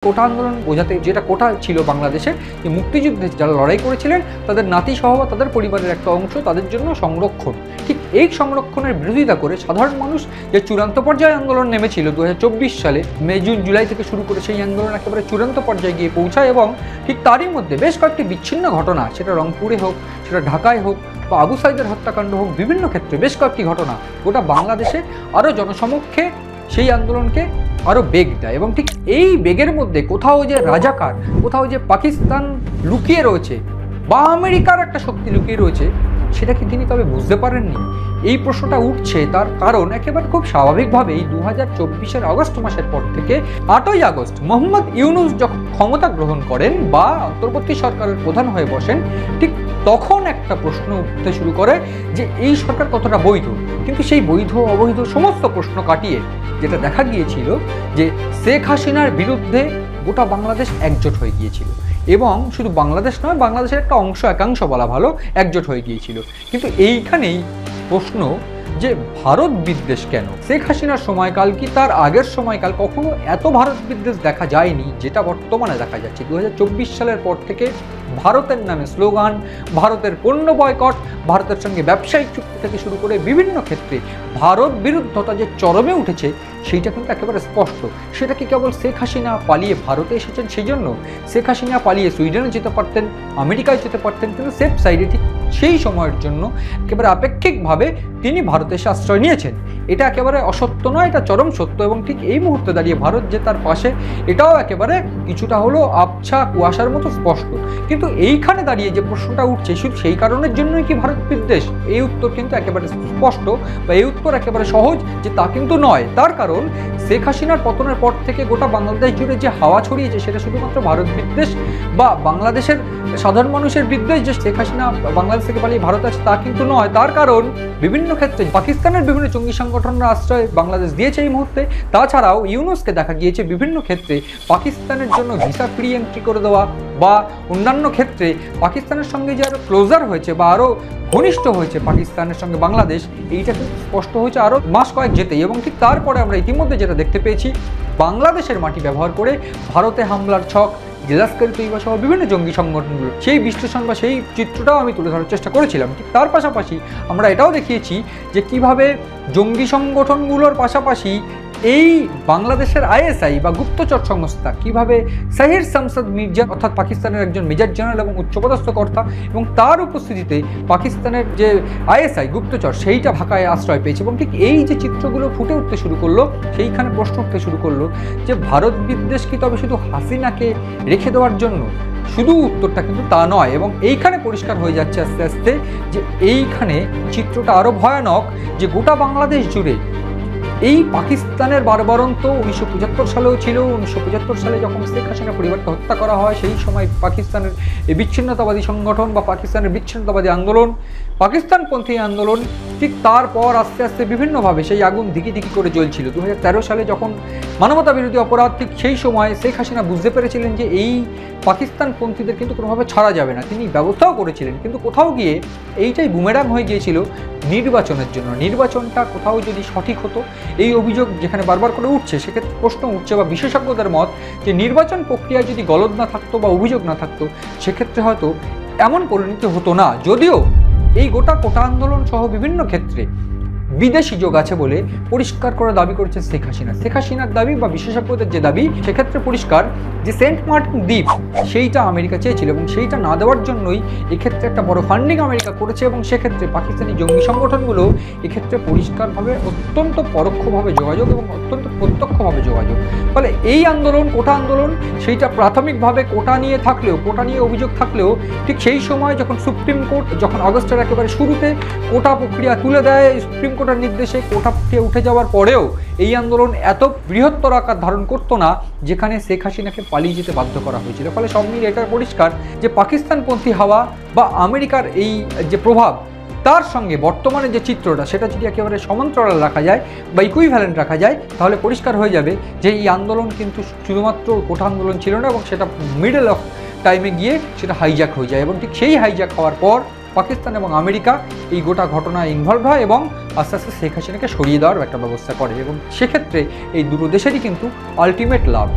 কোটা আন্দোলন বোঝাতে যেটা কোটা ছিল বাংলাদেশে যে মুক্তিযুদ্ধে যারা লড়াই করেছিলেন তাদের নাতি সহ বা তাদের পরিবারের একটা অংশ তাদের জন্য সংরক্ষণ, ঠিক এই সংরক্ষণের বিরোধিতা করে সাধারণ মানুষ যে চূড়ান্ত পর্যায়ে আন্দোলন নেমেছিল 2024 সালে মে জুন জুলাই থেকে শুরু করে সেই আন্দোলন একেবারে চূড়ান্ত পর্যায়ে গিয়ে পৌঁছায় এবং ঠিক তারই মধ্যে বেশ কয়েকটি বিচ্ছিন্ন ঘটনা, সেটা রংপুরে হোক, সেটা ঢাকায় হোক বা আবু সাইদের হত্যাকাণ্ড হোক, বিভিন্ন ক্ষেত্রে বেশ কয়েকটি ঘটনা গোটা বাংলাদেশে আরও জনসমক্ষে সেই আন্দোলনকে আরও বেগ দেয় এবং ঠিক এই বেগের মধ্যে কোথাও যে রাজাকার, কোথাও যে পাকিস্তান লুকিয়ে রয়েছে বা আমেরিকার একটা শক্তি লুকিয়ে রয়েছে, সেটা কি তিনি তবে বুঝতে পারেননি? এই প্রশ্নটা উঠছে তার কারণ একেবারে খুব স্বাভাবিকভাবেই 2024-এর আগস্ট মাসের পর থেকে 8ই আগস্ট মোহাম্মদ ইউনূস যখন ক্ষমতা গ্রহণ করেন বা অন্তর্বর্তী সরকারের প্রধান হয়ে বসেন, ঠিক তখন একটা প্রশ্ন উঠতে শুরু করে যে এই সরকার কতটা বৈধ। কিন্তু সেই বৈধ অবৈধ সমস্ত প্রশ্ন কাটিয়ে যেটা দেখা গিয়েছিল যে শেখ হাসিনার বিরুদ্ধে গোটা বাংলাদেশ একজোট হয়ে গিয়েছিল এবং শুধু বাংলাদেশ নয়, বাংলাদেশের একটা অংশ, একাংশ বলা ভালো, একজোট হয়ে গিয়েছিল। কিন্তু এইখানেই প্রশ্ন যে ভারত বিদ্বেষ কেন? শেখ হাসিনার সময়কাল কি তার আগের সময়কাল কখনো এত ভারত বিদ্বেষ দেখা যায়নি যেটা বর্তমানে দেখা যাচ্ছে। 2024 সালের পর থেকে ভারতের নামে স্লোগান, ভারতের পণ্য বয়কট, ভারতের সঙ্গে ব্যবসায়িক চুক্তি থেকে শুরু করে বিভিন্ন ক্ষেত্রে ভারত বিরুদ্ধতা যে চরমে উঠেছে সেইটা কিন্তু একেবারে স্পষ্ট। সেটা কি কেবল শেখ হাসিনা পালিয়ে ভারতে এসেছেন সেই জন্য? শেখ হাসিনা পালিয়ে সুইডেনে যেতে পারতেন, আমেরিকায় যেতে পারতেন, কিন্তু সেফ সাইডে ঠিক সেই সময়ের জন্য একেবারে আপেক্ষিকভাবে তিনি ভারতে এসে আশ্রয় নিয়েছেন। এটা একেবারে অসত্য নয়, এটা চরম সত্য এবং ঠিক এই মুহূর্তে দাঁড়িয়ে ভারত যে তার পাশে, এটাও একেবারে কিছুটা হলো আবছা কুয়াশার মতো স্পষ্ট। কিন্তু এইখানে দাঁড়িয়ে যে প্রশ্নটা উঠছে শুধু সেই কারণের জন্যই কি ভারত বিদ্বেষ? এই উত্তর কিন্তু একেবারে স্পষ্ট বা এই উত্তর একেবারে সহজ যে তা কিন্তু নয়। তার কারণ শেখ হাসিনার পতনের পর থেকে গোটা বাংলাদেশ জুড়ে যে হাওয়া ছড়িয়েছে সেটা শুধুমাত্র ভারত বিদ্বেষ বা বাংলাদেশের সাধারণ মানুষের বিদ্বেষ যে শেখ হাসিনা বাংলাদেশ থেকে পালিয়ে ভারত আছে তা কিন্তু নয়। তার কারণ বিভিন্ন ক্ষেত্রে পাকিস্তানের বিভিন্ন জঙ্গি সংগঠনরা আশ্রয় বাংলাদেশ দিয়েছে এই মুহূর্তে। তাছাড়াও ইউনূসকে দেখা গিয়েছে বিভিন্ন ক্ষেত্রে পাকিস্তানের জন্য ভিসা ফ্রি এন্ট্রি করে দেওয়া বা অন্যান্য ক্ষেত্রে পাকিস্তানের সঙ্গে যে আরও ক্লোজার হয়েছে বা আরও ঘনিষ্ঠ হয়েছে পাকিস্তানের সঙ্গে বাংলাদেশ, এইটা কিন্তু স্পষ্ট হয়েছে আরও মাস কয়েক যেতেই। এবং ঠিক তারপরে আমরা ইতিমধ্যে যেটা দেখতে পেয়েছি, বাংলাদেশের মাটি ব্যবহার করে ভারতে হামলার ছক, জেলাস্কারি তৈবা সহ বিভিন্ন জঙ্গি সংগঠনগুলো, সেই বিশ্লেষণ বা সেই চিত্রটাও আমি তুলে ধরার চেষ্টা করেছিলাম। ঠিক তার পাশাপাশি আমরা এটাও দেখিয়েছি যে কিভাবে জঙ্গি সংগঠনগুলোর পাশাপাশি এই বাংলাদেশের আইএসআই বা গুপ্তচর সংস্থা কিভাবে সাহির শামসাদ মির্জা অর্থাৎ পাকিস্তানের একজন মেজর জেনারেল এবং উচ্চপদস্থ কর্তা এবং তার উপস্থিতিতে পাকিস্তানের যে আইএসআই গুপ্তচর সেইটা ঢাকায় আশ্রয় পেয়েছে। এবং ঠিক এই যে চিত্রগুলো ফুটে উঠতে শুরু করলো, সেইখানে প্রশ্ন উঠতে শুরু করলো যে ভারত বিদ্বেষ কি তবে শুধু হাসিনাকে রেখে দেওয়ার জন্য? শুধু উত্তরটা কিন্তু তা নয় এবং এইখানে পরিষ্কার হয়ে যাচ্ছে আস্তে আস্তে যে এইখানে চিত্রটা আরও ভয়ানক যে গোটা বাংলাদেশ জুড়ে এই পাকিস্তানের বারবারন্ত 1975 সালেও ছিল। 1975 সালে যখন শেখ হাসিনা পরিবারকে হত্যা করা হয় সেই সময় পাকিস্তানের এই বিচ্ছিন্নতাবাদী সংগঠন বা পাকিস্তানের বিচ্ছিন্নতাবাদী আন্দোলন, পাকিস্তানপন্থী আন্দোলন, ঠিক তারপর আস্তে আস্তে বিভিন্নভাবে সেই আগুন ধিকি ধিকি করে জ্বলছিল। 2013 সালে যখন মানবতা বিরোধী অপরাধ, ঠিক সেই সময় শেখ হাসিনা বুঝতে পেরেছিলেন যে এই পাকিস্তানপন্থীদের কিন্তু কোনোভাবে ছাড়া যাবে না, তিনি ব্যবস্থাও করেছিলেন। কিন্তু কোথাও গিয়ে এইটাই বুমেরাং হয়ে গিয়েছিল নির্বাচনের জন্য। নির্বাচনটা কোথাও যদি সঠিক হতো, এই অভিযোগ যেখানে বারবার করে উঠছে সেক্ষেত্রে প্রশ্ন উঠছে বা বিশেষজ্ঞদের মত যে নির্বাচন প্রক্রিয়ায় যদি গলদ না থাকতো বা অভিযোগ না থাকতো সেক্ষেত্রে হয়তো এমন পরিণতি হতো না। যদিও এই গোটা কোটা আন্দোলন সহ বিভিন্ন ক্ষেত্রে বিদেশি যোগ আছে বলে পরিষ্কার করে দাবি করেছে শেখ হাসিনা। শেখ হাসিনার দাবি বা বিশেষজ্ঞদের যে দাবি, সেক্ষেত্রে পরিষ্কার যে সেন্ট মার্টিন দ্বীপ সেইটা আমেরিকা চেয়েছিল এবং সেইটা না দেওয়ার জন্যই এক্ষেত্রে একটা বড় ফান্ডিং আমেরিকা করেছে এবং সেক্ষেত্রে পাকিস্তানি জঙ্গি সংগঠনগুলো এক্ষেত্রে পরিষ্কারভাবে অত্যন্ত পরোক্ষভাবে যোগাযোগ এবং অত্যন্ত প্রত্যক্ষভাবে যোগাযোগ। ফলে এই আন্দোলন, কোটা আন্দোলন, সেইটা প্রাথমিকভাবে কোটা নিয়ে থাকলেও, কোটা নিয়ে অভিযোগ থাকলেও ঠিক সেই সময় যখন সুপ্রিম কোর্ট যখন আগস্টের একেবারে শুরুতে কোটা প্রক্রিয়া তুলে দেয়, সুপ্রিম কোর্টের নির্দেশে কোটা প্রক্রিয়া উঠে যাওয়ার পরেও এই আন্দোলন এত বৃহত্তর আকার ধারণ করতো না যেখানে শেখ হাসিনাকে পালিয়ে যেতে বাধ্য করা হয়েছিল। ফলে সব মিলিয়ে এটা পরিষ্কার যে পাকিস্তানপন্থী হাওয়া বা আমেরিকার এই যে প্রভাব, তার সঙ্গে বর্তমানে যে চিত্রটা সেটা যদি একেবারে সমান্তরাল রাখা যায় বা ইকুইভ্যালেন্ট রাখা যায় তাহলে পরিষ্কার হয়ে যাবে যে এই আন্দোলন কিন্তু শুধুমাত্র কোটা আন্দোলন ছিল না এবং সেটা মিডল অফ টাইমে গিয়ে সেটা হাইজ্যাক হয়ে যায় এবং ঠিক সেই হাইজ্যাক হওয়ার পর পাকিস্তান এবং আমেরিকা এই গোটা ঘটনায় ইনভলভ হয় এবং আস্তে আস্তে শেখ হাসিনাকে সরিয়ে দেওয়ার একটা ব্যবস্থা করে এবং সেক্ষেত্রে এই দুটো দেশেরই কিন্তু আলটিমেট লাভ।